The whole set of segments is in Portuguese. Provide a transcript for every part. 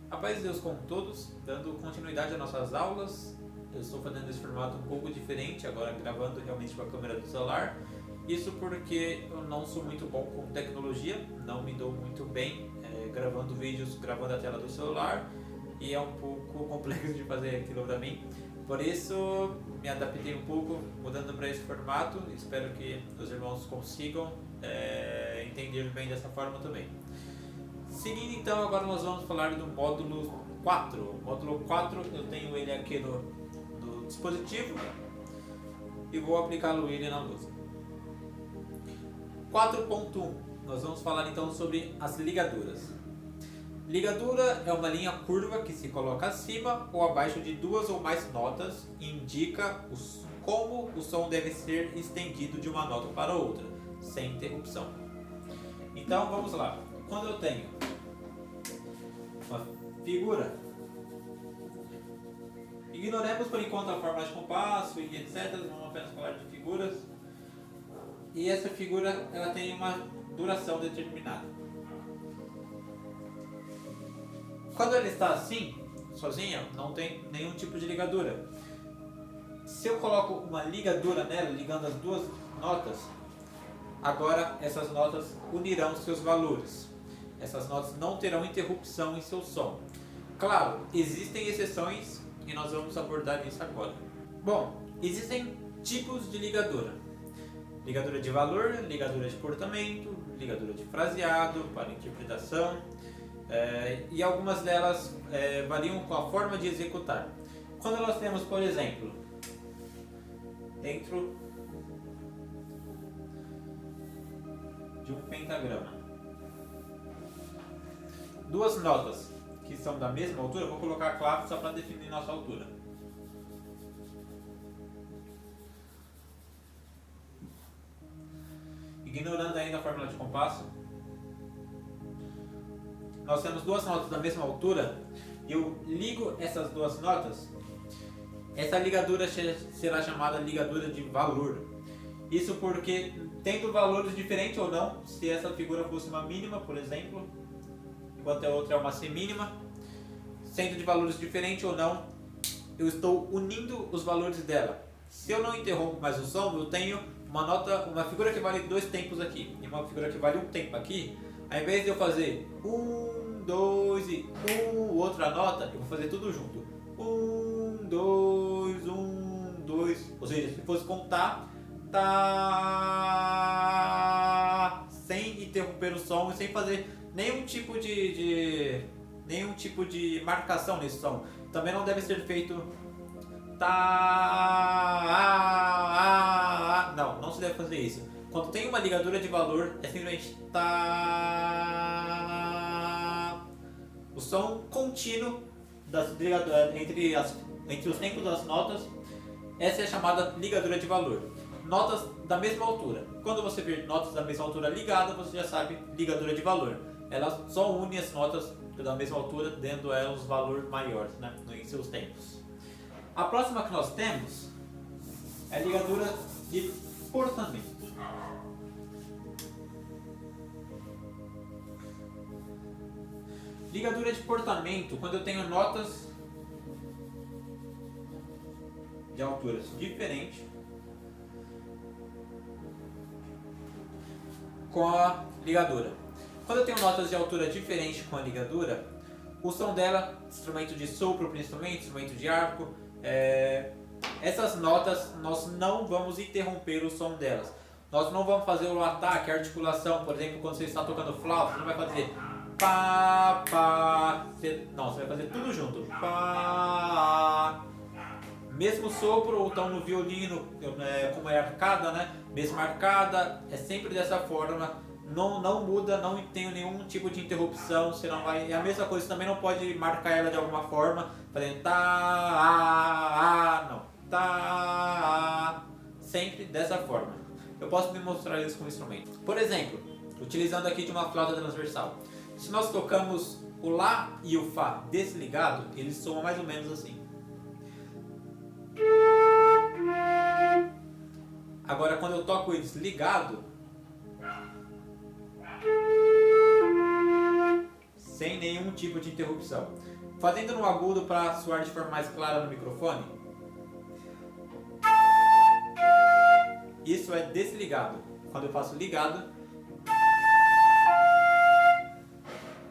A paz de Deus com todos, dando continuidade às nossas aulas. Eu estou fazendo esse formato um pouco diferente, agora gravando realmente com a câmera do celular. Isso porque eu não sou muito bom com tecnologia, não me dou muito bem gravando vídeos, gravando a tela do celular, e é um pouco complexo de fazer aquilo para mim. Por isso me adaptei um pouco, mudando para esse formato. Espero que os irmãos consigam entender bem dessa forma também. Seguindo então, agora nós vamos falar do módulo 4. O módulo 4 eu tenho ele aqui no dispositivo e vou aplicá-lo ele na lousa. 4.1, nós vamos falar então sobre as ligaduras. Ligadura é uma linha curva que se coloca acima ou abaixo de duas ou mais notas e indica como o som deve ser estendido de uma nota para outra, sem interrupção. Então vamos lá. Quando eu tenho uma figura, ignoremos por enquanto a forma de compasso e etc. Vamos apenas falar de figuras. E essa figura ela tem uma duração determinada. Quando ela está assim, sozinha, não tem nenhum tipo de ligadura. Se eu coloco uma ligadura nela, ligando as duas notas, agora essas notas unirão seus valores. Essas notas não terão interrupção em seu som. Claro, existem exceções e nós vamos abordar isso agora. Bom, existem tipos de ligadura. Ligadura de valor, ligadura de portamento, ligadura de fraseado, para interpretação. E algumas delas variam com a forma de executar. Quando nós temos, por exemplo, dentro de um pentagrama, duas notas que são da mesma altura, eu vou colocar a clave só para definir nossa altura. Ignorando ainda a fórmula de compasso, nós temos duas notas da mesma altura e eu ligo essas duas notas. Essa ligadura será chamada ligadura de valor. Isso porque, tendo valores diferentes ou não, se essa figura fosse uma mínima, por exemplo, enquanto a outra é uma semínima, sendo de valores diferentes ou não, eu estou unindo os valores dela. Se eu não interrompo mais o som, eu tenho uma figura que vale 2 tempos aqui e uma figura que vale 1 tempo aqui. Ao invés de eu fazer 1, 2 e 1, outra nota, eu vou fazer tudo junto. 1, 2, 1, 2. Ou seja, se fosse contar, tá sem interromper o som e sem fazer nenhum tipo de marcação nesse som. Também não deve ser feito não se deve fazer isso. Quando tem uma ligadura de valor, é simplesmente o som contínuo entre os tempos das notas. Essa é a chamada ligadura de valor. Notas da mesma altura. Quando você ver notas da mesma altura ligadas, você já sabe ligadura de valor. Ela só une as notas da mesma altura, dando a elas valor maior, né, em seus tempos. A próxima que nós temos é a ligadura de portamento. Ligadura de portamento, quando eu tenho notas de alturas diferentes com a ligadura. Quando eu tenho notas de altura diferente com a ligadura, o som dela, instrumento de sopro principalmente, instrumento de arco, essas notas nós não vamos interromper o som delas. Nós não vamos fazer o ataque, a articulação, por exemplo, quando você está tocando flauta, você não vai fazer pá, pá, não, você vai fazer tudo junto. Pá. Mesmo sopro, ou então no violino, como é arcada, né? Mesma arcada, é sempre dessa forma. Não muda, não tem nenhum tipo de interrupção, você não vai. É a mesma coisa, você também não pode marcar ela de alguma forma, fazendo não. Sempre dessa forma. Eu posso demonstrar isso com o instrumento. Por exemplo, utilizando aqui de uma flauta transversal. Se nós tocamos o Lá e o Fá desligado, eles soam mais ou menos assim. Agora, quando eu toco eles ligado, sem nenhum tipo de interrupção. Fazendo no agudo para soar de forma mais clara no microfone. Isso é desligado. Quando eu faço ligado,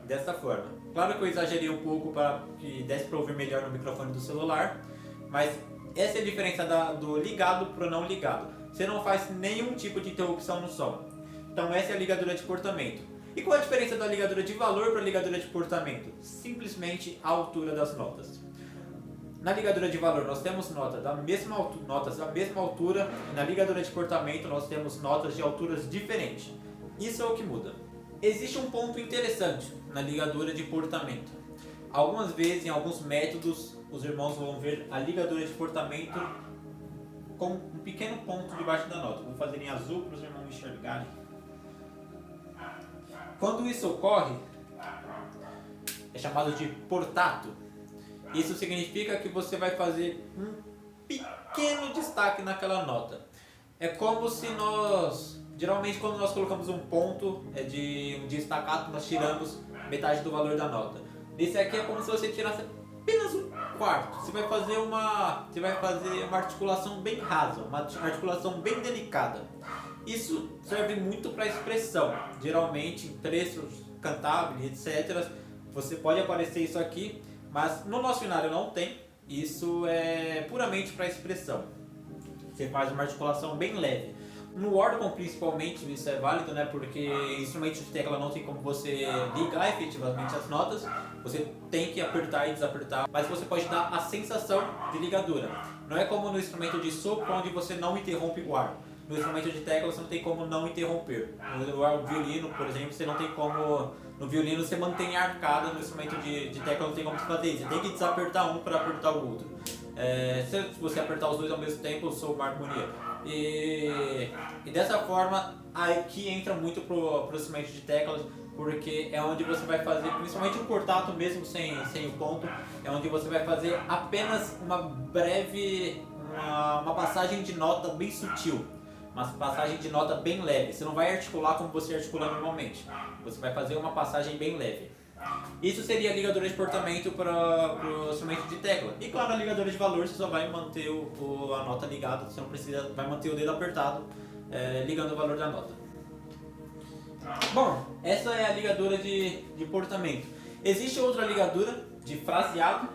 dessa forma. Claro que eu exagerei um pouco para que desse para ouvir melhor no microfone do celular, mas essa é a diferença do ligado para o não ligado. Você não faz nenhum tipo de interrupção no som. Então essa é a ligadura de portamento. E qual a diferença da ligadura de valor para a ligadura de portamento? Simplesmente a altura das notas. Na ligadura de valor nós temos notas da mesma altura, e na ligadura de portamento nós temos notas de alturas diferentes. Isso é o que muda. Existe um ponto interessante na ligadura de portamento. Algumas vezes, em alguns métodos, os irmãos vão ver a ligadura de portamento com um pequeno ponto debaixo da nota. Vou fazer em azul para os irmãos enxergarem. Quando isso ocorre, é chamado de portato. Isso significa que você vai fazer um pequeno destaque naquela nota. É como se geralmente quando nós colocamos um ponto de um staccato, nós tiramos metade do valor da nota. Esse aqui é como se você tirasse apenas um quarto. Você vai fazer uma articulação bem rasa, uma articulação bem delicada. Isso serve muito para expressão. Geralmente em trechos cantáveis, etc. Você pode aparecer isso aqui, mas no nosso cenário não tem. Isso é puramente para expressão. Você faz uma articulação bem leve. No órgão principalmente isso é válido, né? Porque instrumento de tecla não tem como você ligar efetivamente as notas. Você tem que apertar e desapertar, mas você pode dar a sensação de ligadura. Não é como no instrumento de sopro, onde você não interrompe o ar. No instrumento de tecla você não tem como não interromper. No violino, por exemplo, você não tem como... No violino você mantém arcada, no instrumento de tecla não tem como você fazer isso. Você tem que desapertar um para apertar o outro. Se você apertar os dois ao mesmo tempo, soa uma harmonia. E dessa forma, aqui entra muito pro instrumento de teclas, porque é onde você vai fazer, principalmente o portato mesmo sem o ponto, é onde você vai fazer apenas uma breve, uma passagem de nota bem sutil, uma passagem de nota bem leve. Você não vai articular como você articula normalmente, você vai fazer uma passagem bem leve. Isso seria a ligadura de portamento para o instrumento de tecla. E claro, a ligadura de valor você só vai manter a nota ligada, você não precisa, vai manter o dedo apertado ligando o valor da nota. Bom, essa é a ligadura de portamento. Existe outra ligadura de fraseado,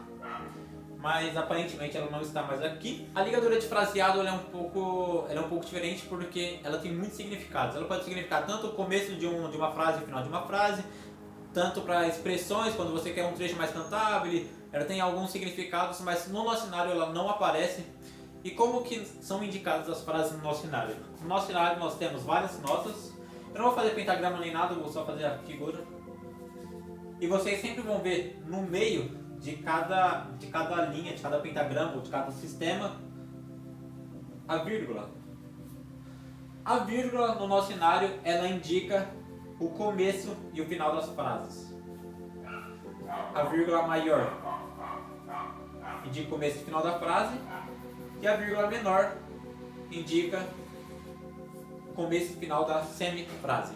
mas aparentemente ela não está mais aqui. A ligadura de fraseado ela é um pouco diferente porque ela tem muitos significados. Ela pode significar tanto o começo de uma frase e o final de uma frase, tanto para expressões, quando você quer um trecho mais cantável, ela tem alguns significados, mas no nosso cenário ela não aparece. E como que são indicadas as frases no nosso cenário? No nosso cenário nós temos várias notas. Eu não vou fazer pentagrama nem nada, eu vou só fazer a figura. E vocês sempre vão ver no meio de cada linha, de cada pentagrama ou de cada sistema, a vírgula. A vírgula no nosso cenário ela indica o começo e o final das frases. A vírgula maior indica o começo e o final da frase, e a vírgula menor indica o começo e o final da semifrase.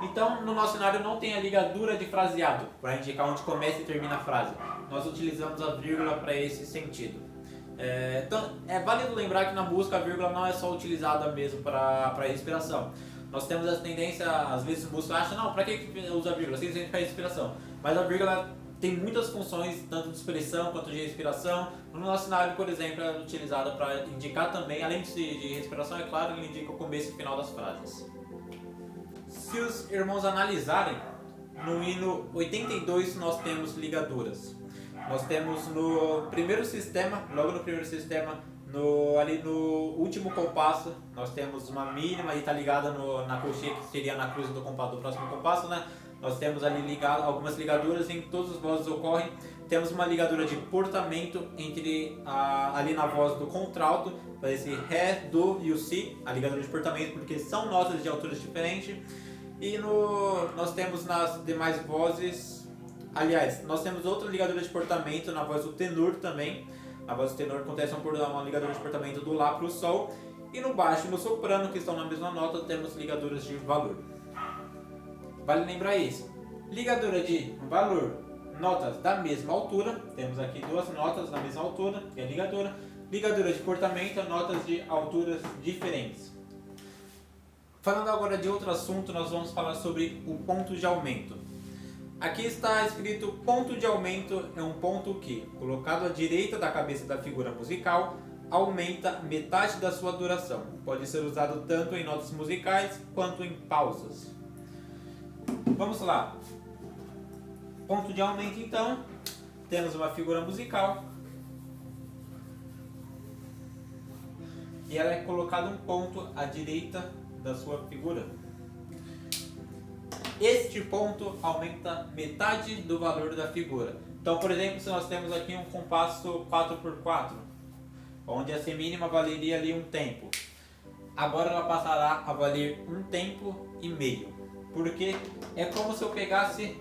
Então, no nosso cenário não tem a ligadura de fraseado para indicar onde começa e termina a frase. Nós utilizamos a vírgula para esse sentido. Então, é válido lembrar que na música a vírgula não é só utilizada mesmo para respiração. Nós temos essa tendência, às vezes o músico acha, não, para que usa a vírgula? Simplesmente para respiração. Mas a vírgula tem muitas funções, tanto de expressão quanto de respiração. No nosso cenário, por exemplo, é utilizada para indicar também, além de respiração, é claro, ele indica o começo e o final das frases. Se os irmãos analisarem, no hino 82 nós temos ligaduras. Nós temos no primeiro sistema, logo no primeiro sistema, ali no último compasso, nós temos uma mínima e está ligada na colcheia, que seria na cruz do compasso, do próximo compasso, né? Nós temos ali algumas ligaduras em todas as vozes ocorrem. Temos uma ligadura de portamento ali na voz do contralto, para esse Ré, Do e o Si, a ligadura de portamento, porque são notas de alturas diferentes. E nós temos nas demais vozes, aliás, nós temos outra ligadura de portamento na voz do tenor também. A voz do tenor acontece uma ligadura de portamento do Lá para o Sol. E no baixo e no soprano, que estão na mesma nota, temos ligaduras de valor. Vale lembrar isso. Ligadura de valor, notas da mesma altura, temos aqui duas notas da mesma altura, que é ligadura. Ligadura de cortamento, notas de alturas diferentes. Falando agora de outro assunto, nós vamos falar sobre o ponto de aumento. Aqui está escrito ponto de aumento, é um ponto que, colocado à direita da cabeça da figura musical, aumenta metade da sua duração. Pode ser usado tanto em notas musicais quanto em pausas. Vamos lá. Ponto de aumento, então, temos uma figura musical e ela é colocado um ponto à direita da sua figura. Este ponto aumenta metade do valor da figura. Então, por exemplo, se nós temos aqui um compasso 4x4, onde a semínima valeria ali um tempo, agora ela passará a valer um tempo e meio, porque é como se eu pegasse,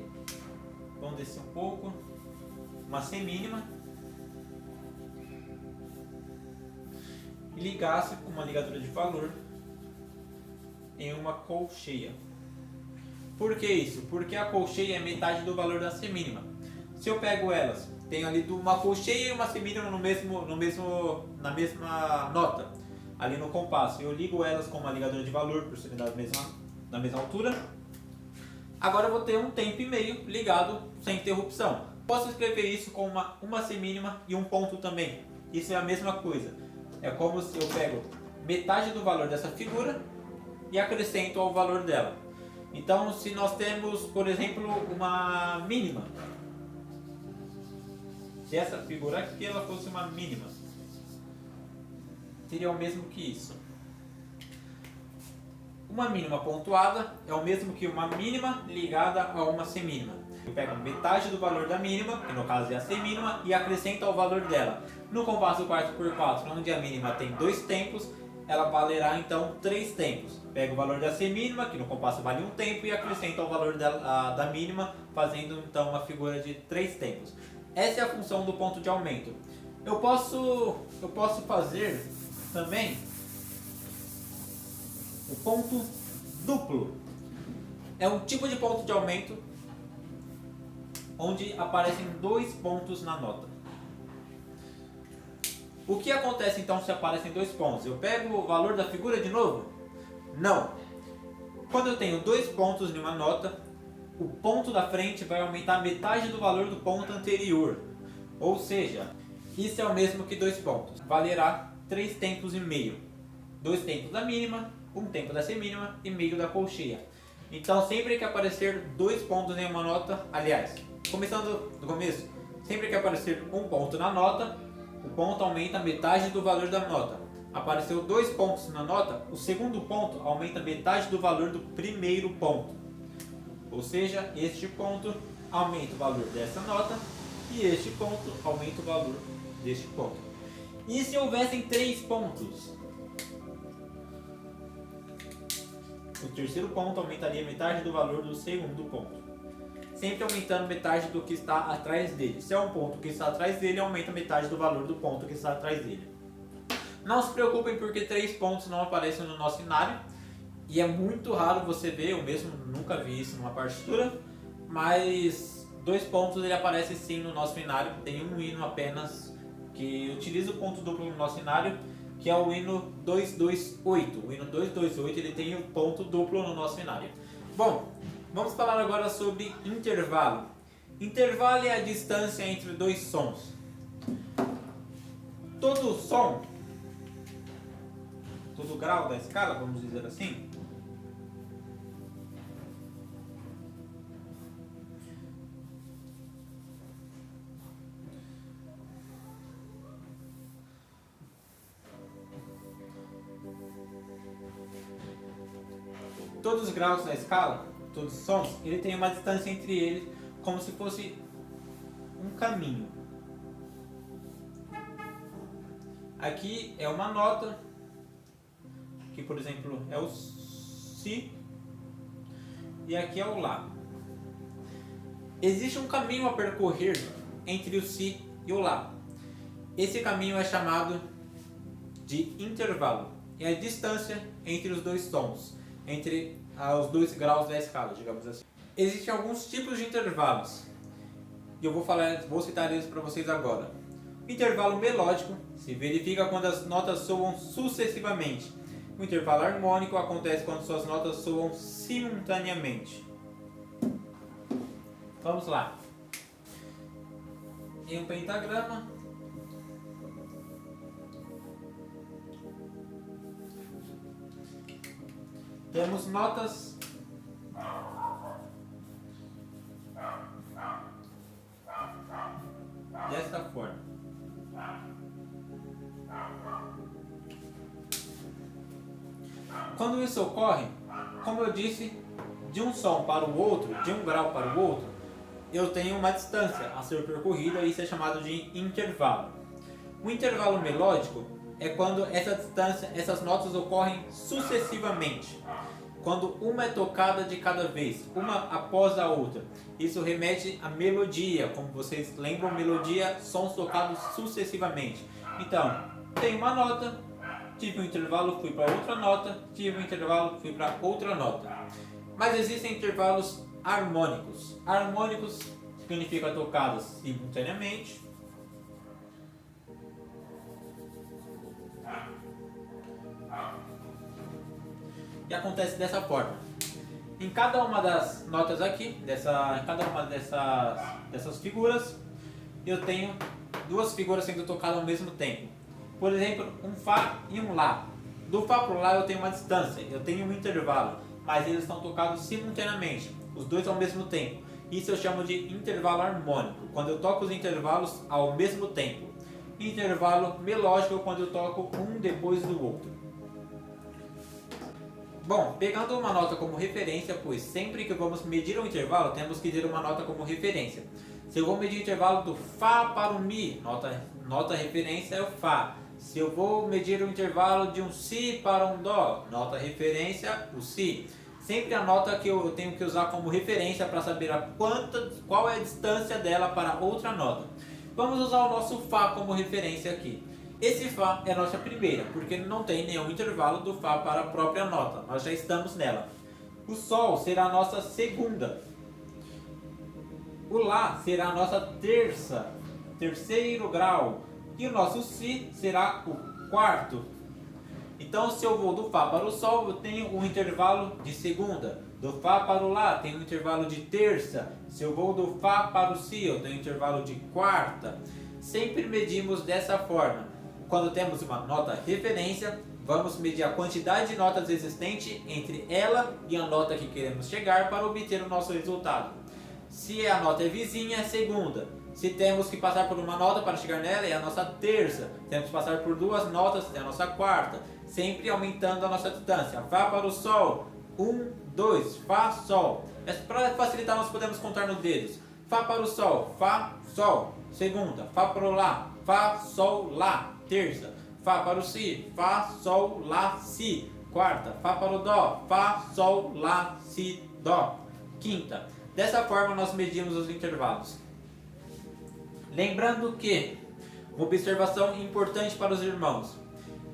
vamos descer um pouco, uma semínima e ligasse com uma ligadura de valor em uma colcheia. Por que isso? Porque a colcheia é metade do valor da semínima. Se eu pego elas, tenho ali uma colcheia e uma semínima na mesma nota, ali no compasso, eu ligo elas com uma ligadura de valor por serem da mesma altura. Agora eu vou ter um tempo e meio ligado sem interrupção. Posso escrever isso com uma semínima e um ponto também. Isso é a mesma coisa. É como se eu pego metade do valor dessa figura e acrescento ao valor dela. Então, se nós temos, por exemplo, uma mínima, se essa figura aqui ela fosse uma mínima, seria o mesmo que isso. Uma mínima pontuada é o mesmo que uma mínima ligada a uma semínima. Eu pego metade do valor da mínima, que no caso é a semínima, e acrescento ao valor dela. No compasso 4x4, onde a mínima tem 2 tempos, ela valerá então 3 tempos. Pego o valor da semínima, que no compasso vale 1 tempo, e acrescento ao valor da mínima, fazendo então uma figura de 3 tempos. Essa é a função do ponto de aumento. Eu posso fazer também o ponto duplo. É um tipo de ponto de aumento onde aparecem 2 pontos na nota. O que acontece então se aparecem 2 pontos? Eu pego o valor da figura de novo? Não. Quando eu tenho 2 pontos em uma nota, o ponto da frente vai aumentar metade do valor do ponto anterior. Ou seja, isso é o mesmo que 2 pontos. Valerá 3 tempos e meio. 2 tempos da mínima, 1 tempo da semínima e meio da colcheia. Então sempre que aparecer 2 pontos em uma nota, aliás, começando do começo, sempre que aparecer um ponto na nota, o ponto aumenta metade do valor da nota. Apareceu 2 pontos na nota, o segundo ponto aumenta metade do valor do primeiro ponto. Ou seja, este ponto aumenta o valor dessa nota e este ponto aumenta o valor deste ponto. E se houvessem 3 pontos? O terceiro ponto aumentaria metade do valor do segundo ponto, sempre aumentando metade do que está atrás dele. Se é um ponto que está atrás dele, aumenta metade do valor do ponto que está atrás dele. Não se preocupem porque 3 pontos não aparecem no nosso cenário. E é muito raro você ver, eu mesmo nunca vi isso numa partitura. Mas 2 pontos ele aparece sim no nosso cenário. Tem um hino apenas que utiliza o ponto duplo no nosso cenário, que é o hino 228. O hino 228 ele tem o ponto duplo no nosso cenário. Bom, vamos falar agora sobre intervalo. Intervalo é a distância entre 2 sons. Todo som, todo grau da escala, vamos dizer assim, todos os graus da escala, todos os sons, ele tem uma distância entre eles como se fosse um caminho. Aqui é uma nota, que por exemplo é o Si, e aqui é o Lá. Existe um caminho a percorrer entre o Si e o Lá. Esse caminho é chamado de intervalo. É a distância entre os 2 sons, entre os 2 graus da escala, digamos assim. Existem alguns tipos de intervalos. E eu vou citar eles para vocês agora. O intervalo melódico se verifica quando as notas soam sucessivamente. O intervalo harmônico acontece quando suas notas soam simultaneamente. Vamos lá. Em um pentagrama, temos notas desta forma. Quando isso ocorre, como eu disse, de um som para o outro, de um grau para o outro, eu tenho uma distância a ser percorrida e isso é chamado de intervalo. O intervalo melódico é quando essas notas ocorrem sucessivamente, quando uma é tocada de cada vez, uma após a outra. Isso remete à melodia, como vocês lembram, melodia, sons tocados sucessivamente. Então, tem uma nota, tive um intervalo, fui para outra nota, tive um intervalo, fui para outra nota. Mas existem intervalos harmônicos. Harmônicos significa tocados simultaneamente. E acontece dessa forma. Em cada uma das notas aqui, em cada uma dessas figuras, eu tenho duas figuras sendo tocadas ao mesmo tempo. Por exemplo, um Fá e um Lá. Do Fá para o Lá eu tenho uma distância, eu tenho um intervalo, mas eles estão tocados simultaneamente, os dois ao mesmo tempo. Isso eu chamo de intervalo harmônico, quando eu toco os intervalos ao mesmo tempo. Intervalo melódico, quando eu toco um depois do outro. Bom, pegando uma nota como referência, pois sempre que vamos medir um intervalo, temos que ter uma nota como referência. Se eu vou medir o intervalo do Fá para o Mi, nota referência é o Fá. Se eu vou medir o intervalo de um Si para um Dó, nota referência, o Si. Sempre a nota que eu tenho que usar como referência para saber qual é a distância dela para outra nota. Vamos usar o nosso Fá como referência aqui. Esse Fá é a nossa primeira, porque não tem nenhum intervalo do Fá para a própria nota, nós já estamos nela. O Sol será a nossa segunda. O Lá será a nossa terceiro grau. E o nosso Si será o quarto. Então, se eu vou do Fá para o Sol, eu tenho um intervalo de segunda. Do Fá para o Lá, tenho um intervalo de terça. Se eu vou do Fá para o Si, eu tenho um intervalo de quarta. Sempre medimos dessa forma. Quando temos uma nota referência, vamos medir a quantidade de notas existente entre ela e a nota que queremos chegar para obter o nosso resultado. Se a nota é vizinha, é segunda. Se temos que passar por uma nota para chegar nela, é a nossa terça. Temos que passar por duas notas, é a nossa quarta. Sempre aumentando a nossa distância. Fá para o Sol. 1, 2, Fá, Sol. Para facilitar, nós podemos contar nos dedos. Fá para o Sol, Fá, Sol. Segunda. Fá para o Lá, Fá, Sol, Lá. Terça. Fá para o Si, Fá, Sol, Lá, Si. Quarta. Fá para o Dó, Fá, Sol, Lá, Si, Dó. Quinta. Dessa forma nós medimos os intervalos. Lembrando que, uma observação importante para os irmãos,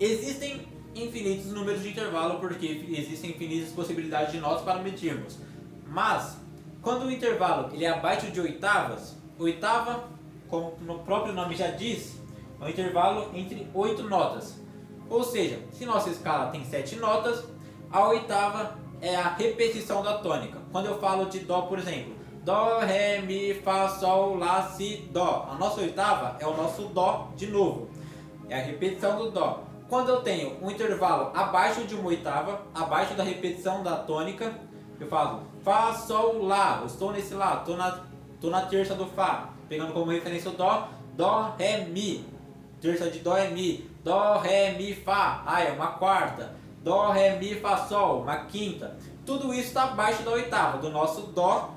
existem infinitos números de intervalo porque existem infinitas possibilidades de notas para medirmos. Mas, quando o intervalo ele é abaixo de oitavas, oitava, como o próprio nome já diz, é um intervalo entre 8 notas. Ou seja, se nossa escala tem 7 notas, a oitava é a repetição da tônica. Quando eu falo de Dó, por exemplo, Dó, Ré, Mi, Fá, Sol, Lá, Si, Dó. A nossa oitava é o nosso Dó de novo. É a repetição do Dó. Quando eu tenho um intervalo abaixo de uma oitava, abaixo da repetição da tônica, eu falo Fá, Sol, Lá. Eu estou nesse Lá, estou na terça do Fá. Pegando como referência o Dó, Dó, Ré, Mi. Terça de Dó é Mi. Dó, Ré, Mi, Fá. É uma quarta. Dó, Ré, Mi, Fá, Sol. Uma quinta. Tudo isso está abaixo da oitava, do nosso Dó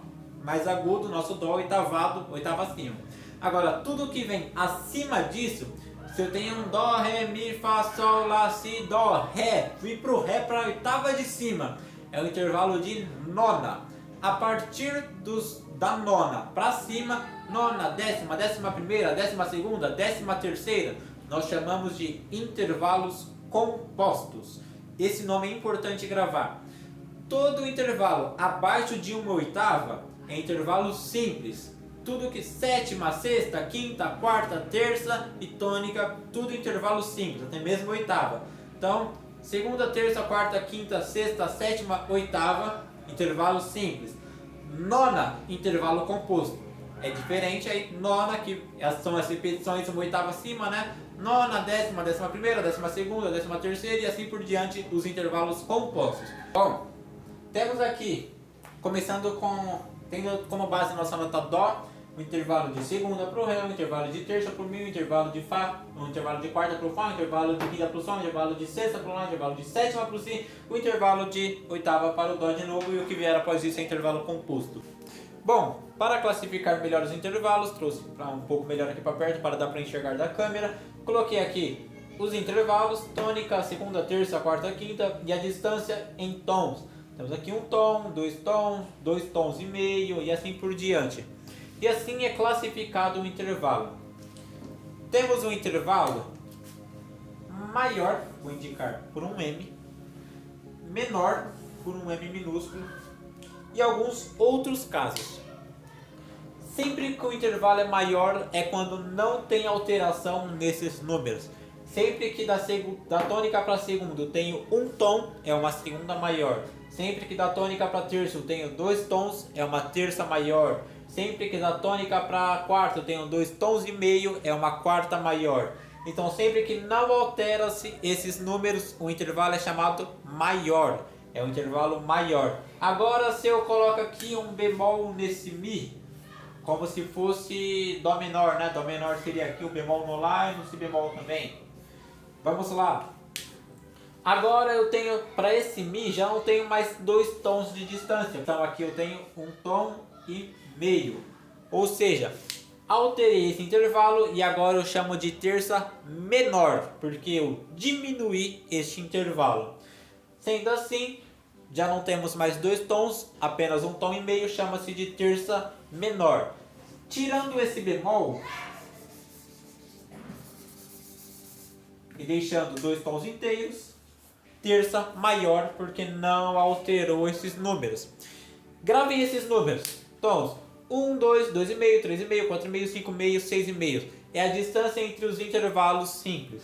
mais agudo, nosso Dó oitavado, oitava acima. Agora, tudo que vem acima disso, se eu tenho um Dó, Ré, Mi, Fá, Sol, Lá, Si, Dó, Ré, fui pro Ré para a oitava de cima, é o intervalo de nona. A partir da nona para cima, nona, décima, 11ª, 12ª, 13ª, nós chamamos de intervalos compostos. Esse nome é importante gravar. Todo intervalo abaixo de 1/8 é intervalo simples. Tudo que sétima, sexta, quinta, quarta, terça e tônica, tudo intervalo simples, até mesmo oitava. Então, segunda, terça, quarta, quinta, sexta, sétima, oitava, intervalo simples. Nona, intervalo composto. É diferente aí, nona, que são as repetições, uma oitava acima, né? Nona, décima, 11ª, 12ª, 13ª e assim por diante, os intervalos compostos. Bom, temos aqui, começando tendo como base nossa nota Dó, o intervalo de segunda para o Ré, o intervalo de terça para o Mi, o intervalo de Fá, o intervalo de quarta para o Fá, o intervalo de quinta para o Sol, o intervalo de sexta para o Lá, o intervalo de sétima para o Si, o intervalo de oitava para o Dó de novo e o que vier após isso é intervalo composto. Bom, para classificar melhor os intervalos, trouxe um pouco melhor aqui para perto para dar para enxergar da câmera. Coloquei aqui os intervalos, tônica, segunda, terça, quarta, quinta e a distância em tons. Temos aqui um tom, dois tons e meio e assim por diante. E assim é classificado o intervalo. Temos um intervalo maior, vou indicar por um M, menor por um M minúsculo e alguns outros casos. Sempre que o intervalo é maior é quando não tem alteração nesses números. Sempre que da tônica para segunda eu tenho um tom, é uma segunda maior. Sempre que da tônica para terça eu tenho 2 tons, é uma terça maior. Sempre que da tônica para quarta eu tenho 2 tons e meio, é uma quarta maior. Então sempre que não altera-se esses números, o intervalo é chamado maior. É um intervalo maior. Agora se eu coloco aqui um bemol nesse Mi, como se fosse Dó menor, né? Dó menor seria aqui o bemol no Lá e no Si bemol também. Vamos lá. Agora eu tenho, para esse Mi, já não tenho mais 2 tons de distância. Então aqui eu tenho um tom e meio. Ou seja, alterei esse intervalo e agora eu chamo de terça menor, porque eu diminuí este intervalo. Sendo assim, já não temos mais 2 tons, apenas um tom e meio, chama-se de terça menor. Tirando esse bemol e deixando 2 tons inteiros, terça maior, porque não alterou esses números. Gravem esses números. Tons 1, 2, 2,5, 3,5, 4,5, 5,5, 6,5. É a distância entre os intervalos simples.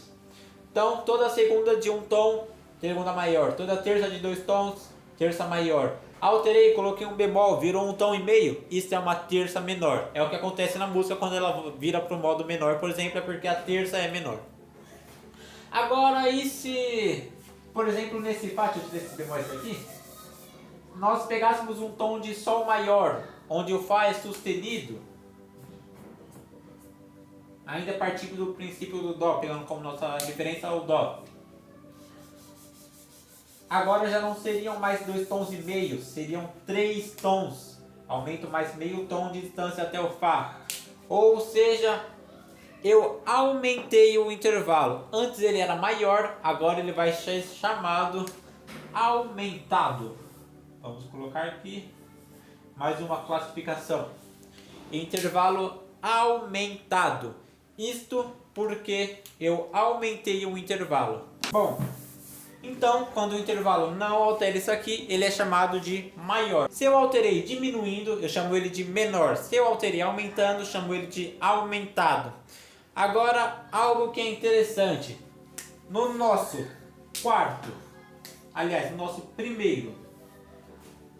Então, toda segunda de um tom, segunda maior. Toda terça de 2 tons, terça maior. Alterei, coloquei um bemol, virou um tom e meio. Isso é uma terça menor. É o que acontece na música quando ela vira para o modo menor, por exemplo, é porque a terça é menor. Agora, e se, por exemplo, nesse Fá, deixa eu tirar esse bemol aqui, nós pegássemos um tom de Sol maior, onde o Fá é sustenido, ainda partindo do princípio do Dó, pegando como nossa referência o Dó. Agora já não seriam mais 2 tons e meio, seriam 3 tons. Aumento mais meio tom de distância até o Fá. Ou seja, eu aumentei o intervalo. Antes ele era maior, agora ele vai ser chamado aumentado. Vamos colocar aqui mais uma classificação. Intervalo aumentado. Isto porque eu aumentei o intervalo. Bom, então quando o intervalo não altera isso aqui, ele é chamado de maior. Se eu alterei diminuindo, eu chamo ele de menor. Se eu alterei aumentando, chamo ele de aumentado. Agora, algo que é interessante. No nosso quarto, aliás, no nosso primeiro,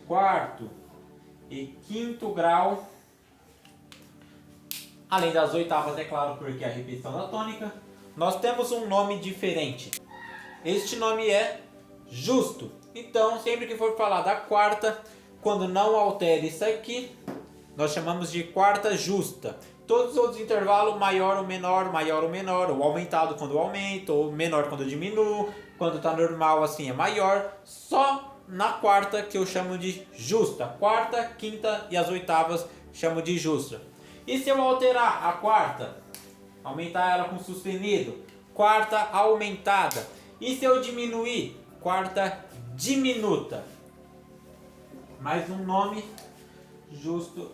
quarto e quinto grau, além das oitavas, é claro, porque é a repetição da tônica, nós temos um nome diferente. Este nome é justo. Então, sempre que for falar da quarta, quando não altera isso aqui, nós chamamos de quarta justa. Todos os outros intervalos, maior ou menor, ou aumentado quando eu aumento, ou menor quando eu diminuo, quando está normal assim é maior, só na quarta que eu chamo de justa. Quarta, quinta e as oitavas chamo de justa. E se eu alterar a quarta, aumentar ela com sustenido, quarta aumentada. E se eu diminuir, quarta diminuta. Mais um nome, justo,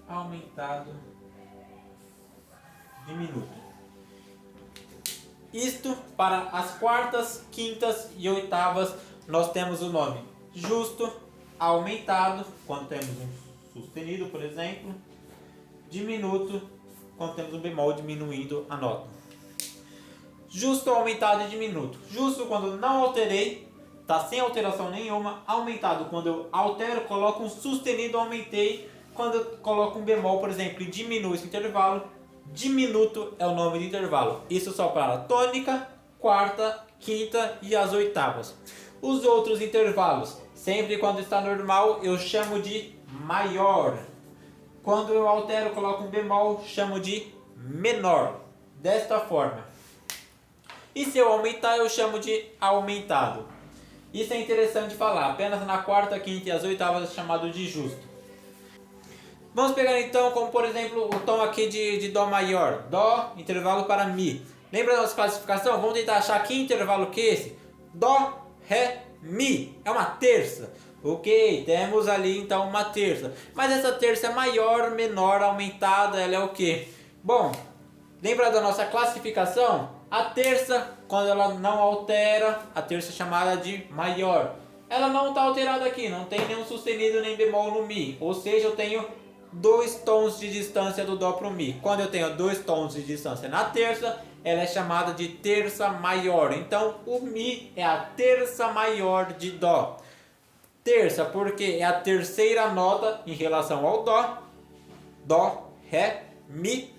aumentado, diminuto. Isto para as quartas, quintas e oitavas nós temos o nome justo, aumentado quando temos um sustenido, por exemplo, diminuto quando temos um bemol diminuindo a nota. Justo, aumentado e diminuto. Justo quando não alterei, está sem alteração nenhuma. Aumentado quando eu altero, coloco um sustenido, aumentei. Quando eu coloco um bemol, por exemplo, e diminuo esse intervalo, diminuto é o nome de intervalo. Isso só para a tônica, quarta, quinta e as oitavas. Os outros intervalos, sempre quando está normal, eu chamo de maior. Quando eu altero, coloco um bemol, chamo de menor. Desta forma. E se eu aumentar, eu chamo de aumentado. Isso é interessante falar. Apenas na quarta, quinta e as oitavas é chamado de justo. Vamos pegar então, como por exemplo, o tom aqui de Dó maior. Dó, intervalo para Mi. Lembra da nossa classificação? Vamos tentar achar que intervalo que é esse? Dó, Ré, Mi. É uma terça. Ok, temos ali então uma terça. Mas essa terça é maior, menor, aumentada, ela é o quê? Bom, lembra da nossa classificação? A terça, quando ela não altera, a terça é chamada de maior. Ela não está alterada aqui, não tem nenhum sustenido nem bemol no Mi. Ou seja, eu tenho 2 tons de distância do Dó para o Mi. Quando eu tenho 2 tons de distância na terça, ela é chamada de terça maior. Então, o Mi é a terça maior de Dó. Terça, porque é a terceira nota em relação ao Dó. Dó, Ré, Mi.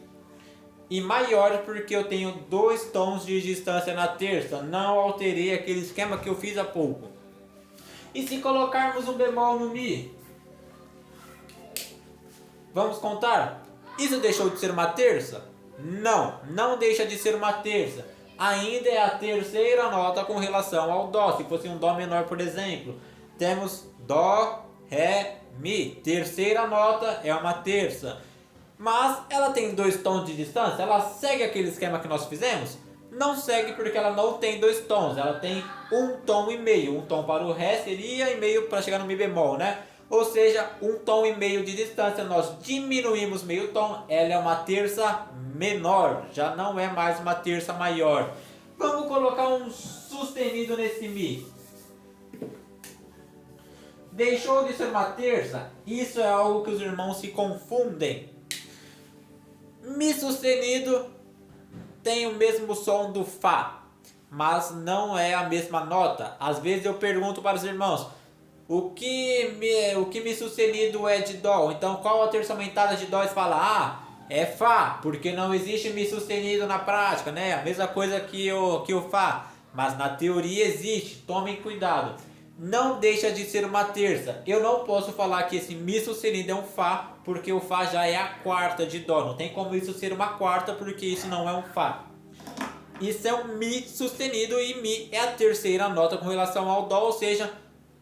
E maior porque eu tenho 2 tons de distância na terça. Não alterei aquele esquema que eu fiz há pouco. E se colocarmos um bemol no Mi? Vamos contar? Isso deixou de ser uma terça? Não, não deixa de ser uma terça. Ainda é a terceira nota com relação ao Dó. Se fosse um Dó menor, por exemplo, temos Dó, Ré, Mi. Terceira nota é uma terça. Mas ela tem 2 tons de distância? Ela segue aquele esquema que nós fizemos? Não segue porque ela não tem 2 tons. Ela tem 1 tom e meio. 1 tom para o Ré seria e meio para chegar no Mi bemol, né? Ou seja, 1 tom e meio de distância, nós diminuímos meio tom, ela é uma terça menor, já não é mais uma terça maior. Vamos colocar um sustenido nesse Mi. Deixou de ser uma terça? Isso é algo que os irmãos se confundem. Mi sustenido tem o mesmo som do Fá, mas não é a mesma nota. Às vezes eu pergunto para os irmãos, o que Mi sustenido é de Dó? Então qual a terça aumentada de Dó? Eles falam, é Fá, porque não existe Mi sustenido na prática, né? A mesma coisa que o Fá, mas na teoria existe, tomem cuidado. Não deixa de ser uma terça. Eu não posso falar que esse Mi sustenido é um Fá, porque o Fá já é a quarta de Dó. Não tem como isso ser uma quarta, porque isso não é um Fá. Isso é um Mi sustenido e Mi é a terceira nota com relação ao Dó, ou seja,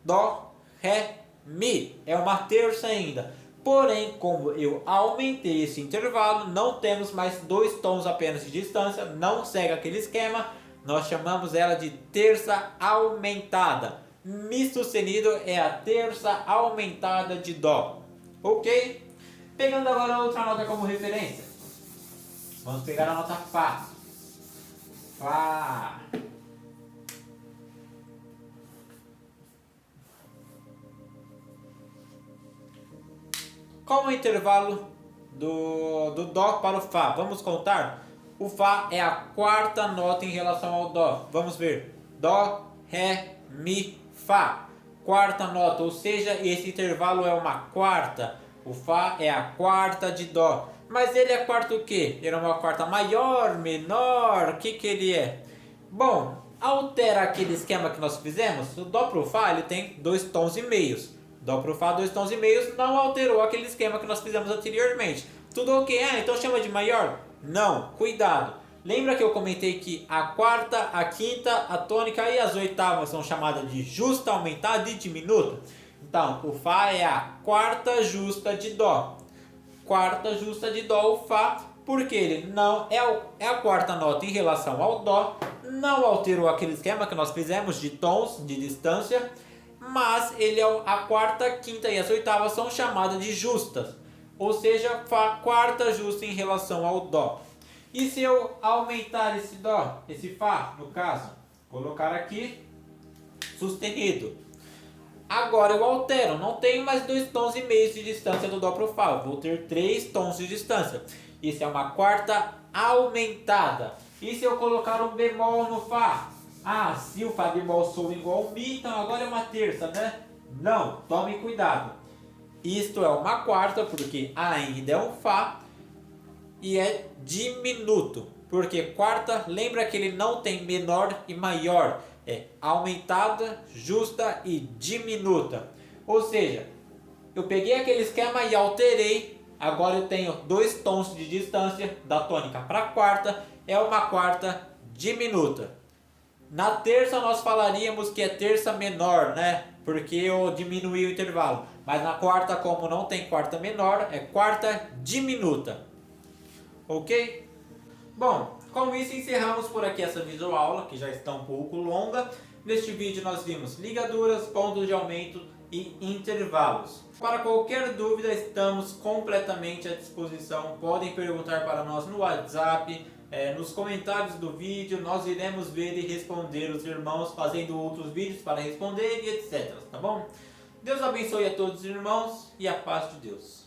Dó, Ré, Mi. É uma terça ainda. Porém, como eu aumentei esse intervalo, não temos mais 2 tons apenas de distância, não segue aquele esquema, nós chamamos ela de terça aumentada. Mi sustenido é a terça aumentada de Dó. Ok? Pegando agora outra nota como referência. Vamos pegar a nota Fá. Fá. Qual é o intervalo do Dó para o Fá? Vamos contar? O Fá é a quarta nota em relação ao Dó. Vamos ver. Dó, Ré, Mi, Fá. Quarta nota, ou seja, esse intervalo é uma quarta. O Fá é a quarta de Dó. Mas ele é quarta o quê? Ele é uma quarta maior, menor? O que ele é? Bom, altera aquele esquema que nós fizemos. O Dó para o Fá ele tem 2 tons e meios. Dó para o Fá 2 tons e meios, não alterou aquele esquema que nós fizemos anteriormente. Tudo ok? Então chama de maior? Não, cuidado. Lembra que eu comentei que a quarta, a quinta, a tônica e as oitavas são chamadas de justa, aumentada e diminuta? Então, o Fá é a quarta justa de Dó. Quarta justa de Dó, o Fá, porque ele não é a quarta nota em relação ao Dó, não alterou aquele esquema que nós fizemos de tons, de distância, mas ele é a quarta, quinta e as oitavas são chamadas de justas. Ou seja, Fá quarta justa em relação ao Dó. E se eu aumentar esse Dó, esse Fá, no caso, colocar aqui, sustenido. Agora eu altero, não tenho mais 2 tons e meio de distância do Dó pro Fá, vou ter 3 tons de distância. Isso é uma quarta aumentada. E se eu colocar um bemol no Fá? Ah, se o Fá bemol soa igual ao Mi, então agora é uma terça, né? Não, tome cuidado. Isto é uma quarta, porque ainda é um Fá e é diminuto. Porque quarta, lembra que ele não tem menor e maior. É aumentada, justa e diminuta. Ou seja, eu peguei aquele esquema e alterei. Agora eu tenho 2 tons de distância da tônica para a quarta. É uma quarta diminuta. Na terça nós falaríamos que é terça menor, né? Porque eu diminuí o intervalo. Mas na quarta, como não tem quarta menor, é quarta diminuta. Ok? Bom, com isso encerramos por aqui essa videoaula, que já está um pouco longa. Neste vídeo nós vimos ligaduras, pontos de aumento e intervalos. Para qualquer dúvida estamos completamente à disposição. Podem perguntar para nós no WhatsApp, nos comentários do vídeo. Nós iremos ver e responder os irmãos fazendo outros vídeos para responder e etc. Tá bom? Deus abençoe a todos os irmãos e a paz de Deus.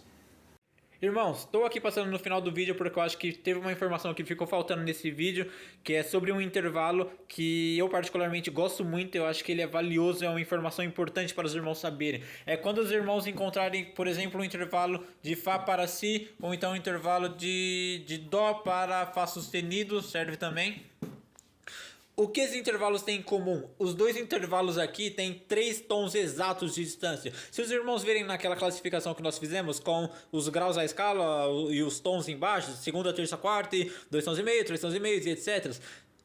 Irmãos, estou aqui passando no final do vídeo porque eu acho que teve uma informação que ficou faltando nesse vídeo, que é sobre um intervalo que eu particularmente gosto muito. Eu acho que ele é valioso, é uma informação importante para os irmãos saberem. É quando os irmãos encontrarem, por exemplo, um intervalo de Fá para Si, ou então um intervalo de Dó para Fá sustenido, serve também. O que esses intervalos têm em comum? Os dois intervalos aqui têm 3 tons exatos de distância. Se os irmãos verem naquela classificação que nós fizemos com os graus à escala e os tons embaixo, segunda, terça, quarta, e 2 tons e meio, 3 tons e meio e etc.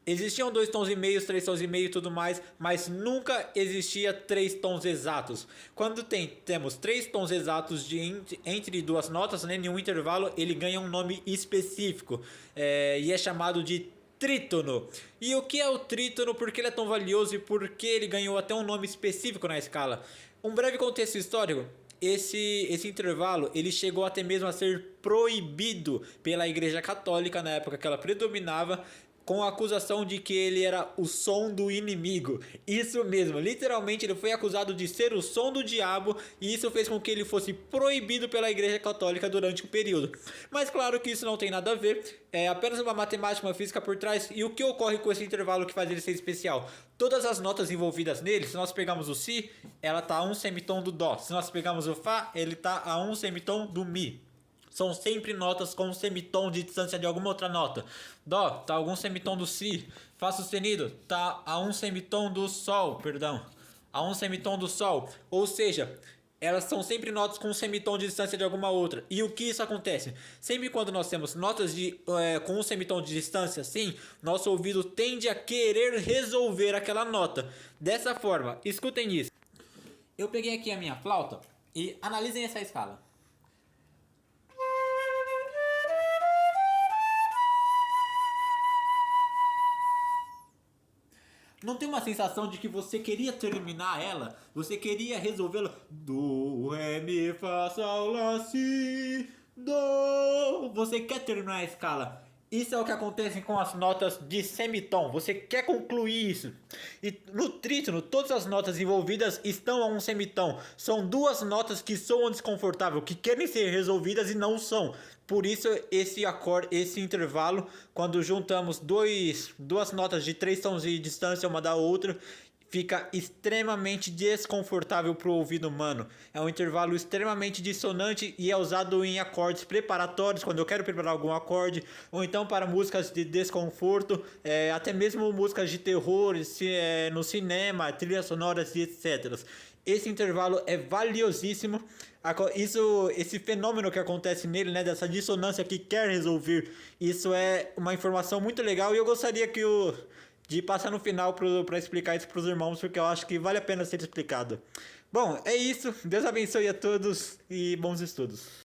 Existiam 2 tons e meio, 3 tons e meio e tudo mais, mas nunca existia 3 tons exatos. Quando temos 3 tons exatos entre duas notas, né, em um intervalo, ele ganha um nome específico e é chamado de trítono. E o que é o trítono? Por que ele é tão valioso e por que ele ganhou até um nome específico na escala? Um breve contexto histórico. Esse intervalo ele chegou até mesmo a ser proibido pela Igreja Católica na época que ela predominava, com a acusação de que ele era o som do inimigo. Isso mesmo, literalmente ele foi acusado de ser o som do diabo, e isso fez com que ele fosse proibido pela Igreja Católica durante um período. Mas claro que isso não tem nada a ver, é apenas uma matemática, uma física por trás. E o que ocorre com esse intervalo que faz ele ser especial? Todas as notas envolvidas nele, se nós pegarmos o Si, ela está a um semitom do Dó. Se nós pegarmos o Fá, ele está a um semitom do Mi. São sempre notas com um semitom de distância de alguma outra nota. Dó tá a algum semitom do Si. Fá sustenido tá a um semitom do Sol, perdão. A um semitom do Sol. Ou seja, elas são sempre notas com um semitom de distância de alguma outra. E o que isso acontece? Sempre quando nós temos notas com um semitom de distância assim, nosso ouvido tende a querer resolver aquela nota. Dessa forma, escutem isso. Eu peguei aqui a minha flauta e analisem essa escala. Não tem uma sensação de que você queria terminar ela? Você queria resolvê-la? Do, ré, mi, fá, sol, lá, si, do. Você quer terminar a escala. Isso é o que acontece com as notas de semitom. Você quer concluir isso. E no trítono, todas as notas envolvidas estão a um semitom. São duas notas que soam desconfortável, que querem ser resolvidas e não são. Por isso esse intervalo, quando juntamos duas notas de 3 tons de distância uma da outra, fica extremamente desconfortável para o ouvido humano. É um intervalo extremamente dissonante e é usado em acordes preparatórios, quando eu quero preparar algum acorde, ou então para músicas de desconforto, até mesmo músicas de terror, no cinema, trilhas sonoras e etc. Esse intervalo é valiosíssimo. Esse fenômeno que acontece nele, né, dessa dissonância que quer resolver, isso é uma informação muito legal, e eu gostaria de passar no final para explicar isso para os irmãos, porque eu acho que vale a pena ser explicado. Bom, é isso. Deus abençoe a todos e bons estudos.